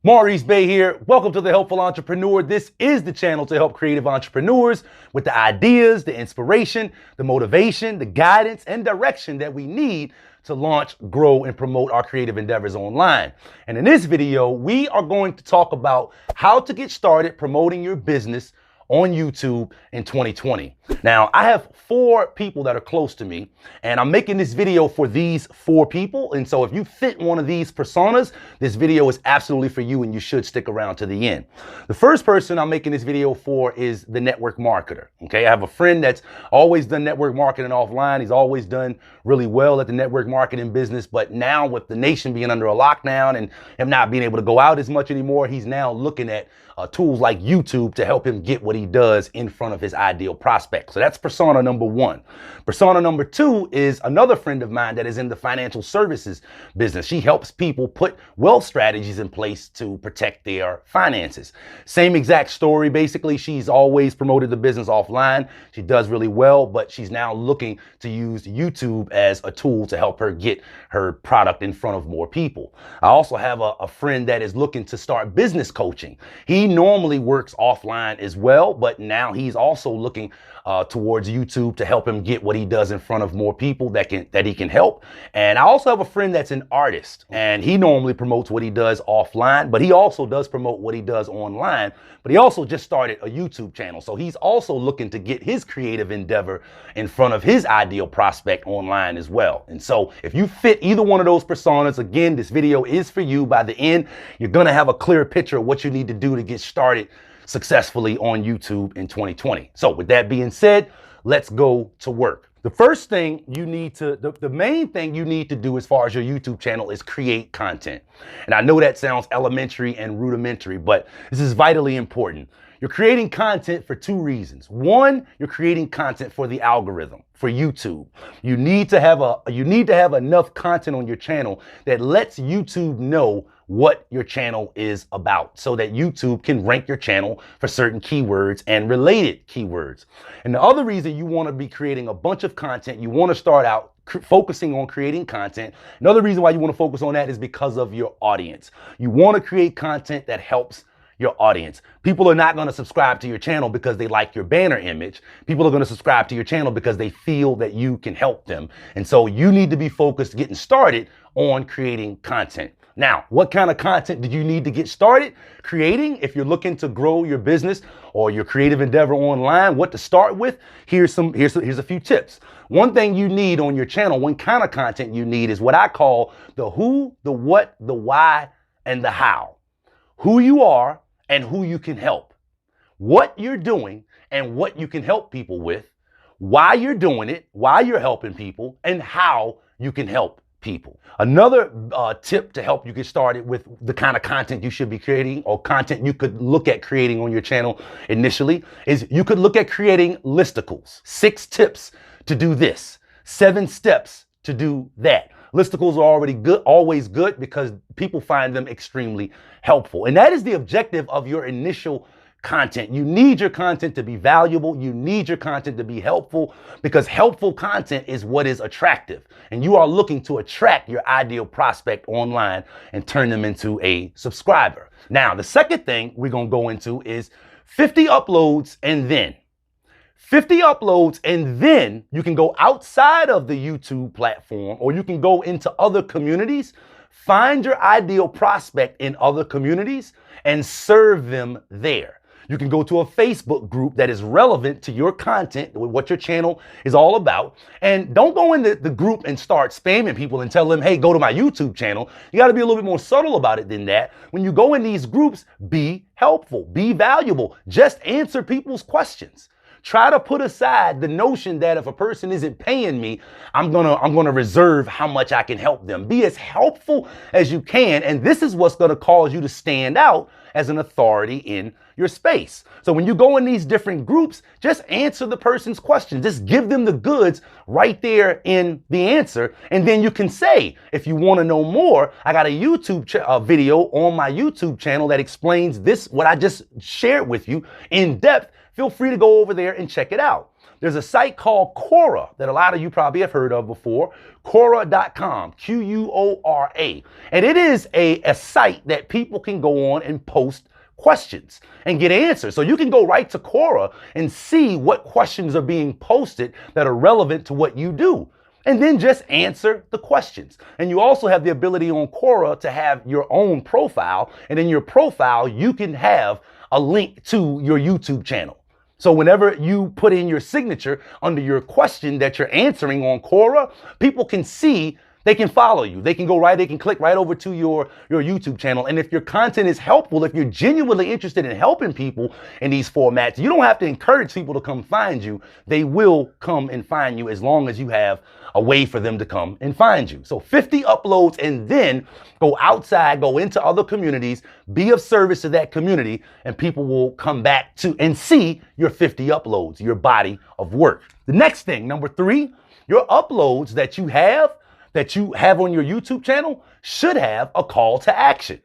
Maurice Bay here. Welcome to The Helpful Entrepreneur. This is the channel to help creative entrepreneurs with the ideas, the inspiration, the motivation, the guidance, and direction that we need to launch, grow, and promote our creative endeavors online. And in this video, we are going to talk about how to get started promoting your business on YouTube in 2020. Now, I have 4 people that are close to me, and I'm making this video for these 4 people. And so if you fit one of these personas, this video is absolutely for you and you should stick around to the end. The first person I'm making this video for is the network marketer. Okay, I have a friend that's always done network marketing offline. He's always done really well at the network marketing business, but now with the nation being under a lockdown and him not being able to go out as much anymore, he's now looking at tools like YouTube to help him get what he does in front of his ideal prospect. So that's persona number 1. Persona number 2 is another friend of mine that is in the financial services business. She helps people put wealth strategies in place to protect their finances. Same exact story. Basically, she's always promoted the business offline. She does really well, but she's now looking to use YouTube as a tool to help her get her product in front of more people. I also have a friend that is looking to start business coaching. He normally works offline as well, but now he's also looking towards YouTube to help him get what he does in front of more people that he can help. And I also have a friend that's an artist, and he normally promotes what he does offline, but he also does promote what he does online. But he also just started a YouTube channel, so he's also looking to get his creative endeavor in front of his ideal prospect online as well. And so if you fit either one of those personas, again, this video is for you. By the end, you're gonna have a clear picture of what you need to do to get started successfully on YouTube in 2020. So with that being said, let's go to work. The first thing you need to, the main thing you need to do as far as your YouTube channel is create content. And I know that sounds elementary and rudimentary, but this is vitally important. You're creating content for 2 reasons. 1, you're creating content for the algorithm, for YouTube. You need to have enough content on your channel that lets YouTube know what your channel is about, so that YouTube can rank your channel for certain keywords and related keywords. And the other reason you want to be creating a bunch of content, you want to start out focusing on creating content. Another reason why you want to focus on that is because of your audience. You want to create content that helps your audience. People are not going to subscribe to your channel because they like your banner image. People are going to subscribe to your channel because they feel that you can help them. And so you need to be focused getting started on creating content. Now, what kind of content did you need to get started creating? If you're looking to grow your business or your creative endeavor online, what to start with? Here's a few tips. One thing you need on your channel, one kind of content you need, is what I call the who, the what, the why, and the how. Who you are and who you can help. What you're doing and what you can help people with. Why you're doing it, why you're helping people, and how you can help people. Another tip to help you get started with the kind of content you should be creating, or content you could look at creating on your channel initially, is you could look at creating listicles. 6 tips to do this, 7 steps to do that. Listicles are already good, always good, because people find them extremely helpful. And that is the objective of your initial content. You need your content to be valuable. You need your content to be helpful, because helpful content is what is attractive. And you are looking to attract your ideal prospect online and turn them into a subscriber. Now, the second thing we're going to go into is 50 uploads and then. 50 uploads, and then you can go outside of the YouTube platform, or you can go into other communities, find your ideal prospect in other communities, and serve them there. You can go to a Facebook group that is relevant to your content, what your channel is all about. And don't go into the group and start spamming people and tell them, hey, go to my YouTube channel. You got to be a little bit more subtle about it than that. When you go in these groups, be helpful, be valuable, just answer people's questions. Try to put aside the notion that if a person isn't paying me, I'm gonna reserve how much I can help them. Be as helpful as you can, and this is what's gonna cause you to stand out as an authority in your space. So when you go in these different groups, just answer the person's question. Just give them the goods right there in the answer, and then you can say, if you want to know more, I got a YouTube video on my YouTube channel that explains this, what I just shared with you, in depth. Feel free to go over there and check it out. there's a site called Quora that a lot of you probably have heard of before, Quora.com, Quora. And it is a site that people can go on and post questions and get answers. So you can go right to Quora and see what questions are being posted that are relevant to what you do. And then just answer the questions. And you also have the ability on Quora to have your own profile. And in your profile, you can have a link to your YouTube channel. So whenever you put in your signature under your question that you're answering on Quora, people can see, they can follow you. They can go right, they can click right over to your YouTube channel. And if your content is helpful, if you're genuinely interested in helping people in these formats, you don't have to encourage people to come find you. They will come and find you as long as you have a way for them to come and find you. So 50 uploads, and then go outside, go into other communities, be of service to that community, and people will come back to and see your 50 uploads, your body of work. The next thing, number 3, your uploads that you have on your YouTube channel should have a call to action.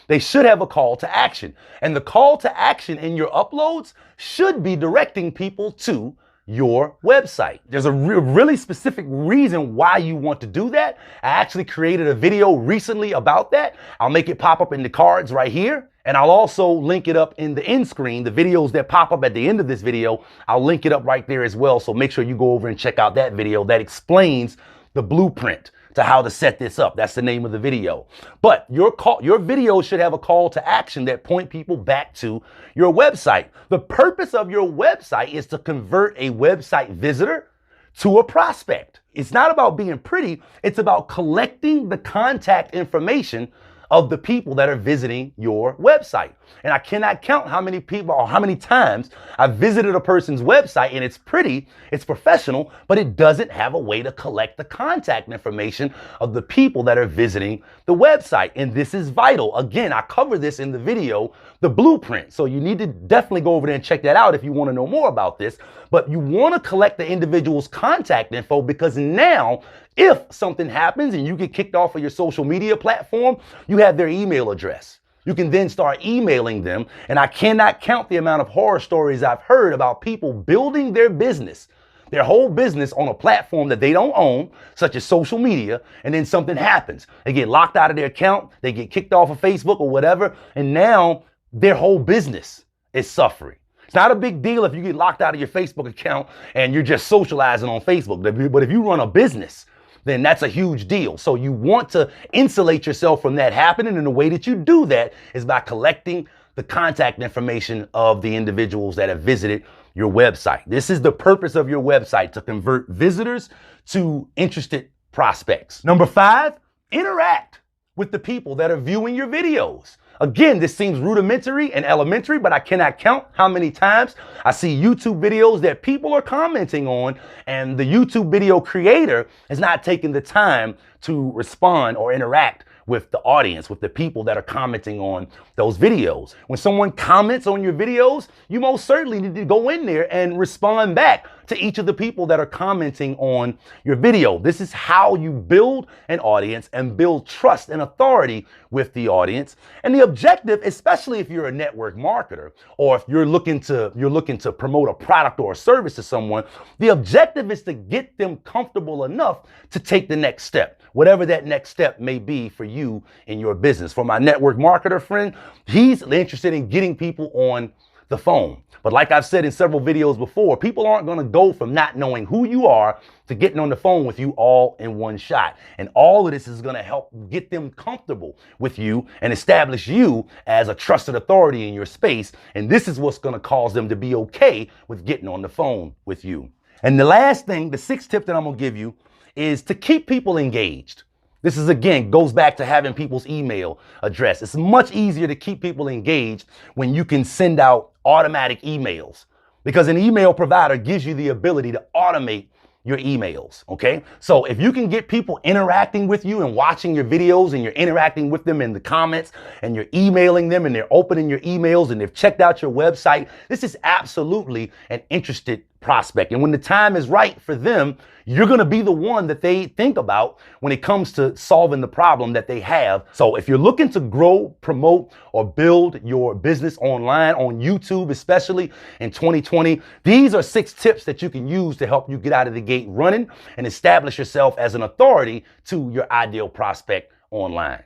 They should have a call to action. And the call to action in your uploads should be directing people to your website. There's a really specific reason why you want to do that. I actually created a video recently about that. I'll make it pop up in the cards right here. And I'll also link it up in the end screen. The videos that pop up at the end of this video, I'll link it up right there as well. So make sure you go over and check out that video that explains the blueprint to how to set this up. That's the name of the video. But your video should have a call to action that point people back to your website. The purpose of your website is to convert a website visitor to a prospect. It's not about being pretty. It's about collecting the contact information of the people that are visiting your website. And I cannot count how many people or how many times I've visited a person's website and it's pretty, it's professional, but it doesn't have a way to collect the contact information of the people that are visiting the website. And this is vital. Again, I cover this in the video, the blueprint. So you need to definitely go over there and check that out if you want to know more about this. But you want to collect the individual's contact info, because now if something happens and you get kicked off of your social media platform, you have their email address. You can then start emailing them. And I cannot count the amount of horror stories I've heard about people building their business, their whole business, on a platform that they don't own, such as social media, and then something happens. They get locked out of their account, they get kicked off of Facebook or whatever, and now their whole business is suffering. It's not a big deal if you get locked out of your Facebook account and you're just socializing on Facebook. But if you run a business, then that's a huge deal. So you want to insulate yourself from that happening. And the way that you do that is by collecting the contact information of the individuals that have visited your website. This is the purpose of your website, to convert visitors to interested prospects. Number 5, interact with the people that are viewing your videos. Again, this seems rudimentary and elementary, but I cannot count how many times I see YouTube videos that people are commenting on, and the YouTube video creator is not taking the time to respond or interact with the audience, with the people that are commenting on those videos. When someone comments on your videos, you most certainly need to go in there and respond back to each of the people that are commenting on your video. This is how you build an audience and build trust and authority with the audience. And the objective, especially if you're a network marketer, or if you're looking to promote a product or a service to someone, the objective is to get them comfortable enough to take the next step, whatever that next step may be for you in your business. For my network marketer friend, he's interested in getting people on the phone. But like I've said in several videos before, people aren't going to go from not knowing who you are to getting on the phone with you all in one shot. And all of this is going to help get them comfortable with you and establish you as a trusted authority in your space. And this is what's going to cause them to be okay with getting on the phone with you. And the last thing, the 6th tip that I'm going to give you, is to keep people engaged. This is, again, goes back to having people's email address. It's much easier to keep people engaged when you can send out automatic emails, because an email provider gives you the ability to automate your emails. Okay. So if you can get people interacting with you and watching your videos, and you're interacting with them in the comments, and you're emailing them, and they're opening your emails, and they've checked out your website, this is absolutely an interested prospect. And when the time is right for them, you're going to be the one that they think about when it comes to solving the problem that they have. So if you're looking to grow, promote, or build your business online, on YouTube, especially in 2020, these are 6 tips that you can use to help you get out of the gate running and establish yourself as an authority to your ideal prospect online.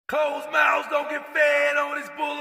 Closed mouths don't get fed on this bull.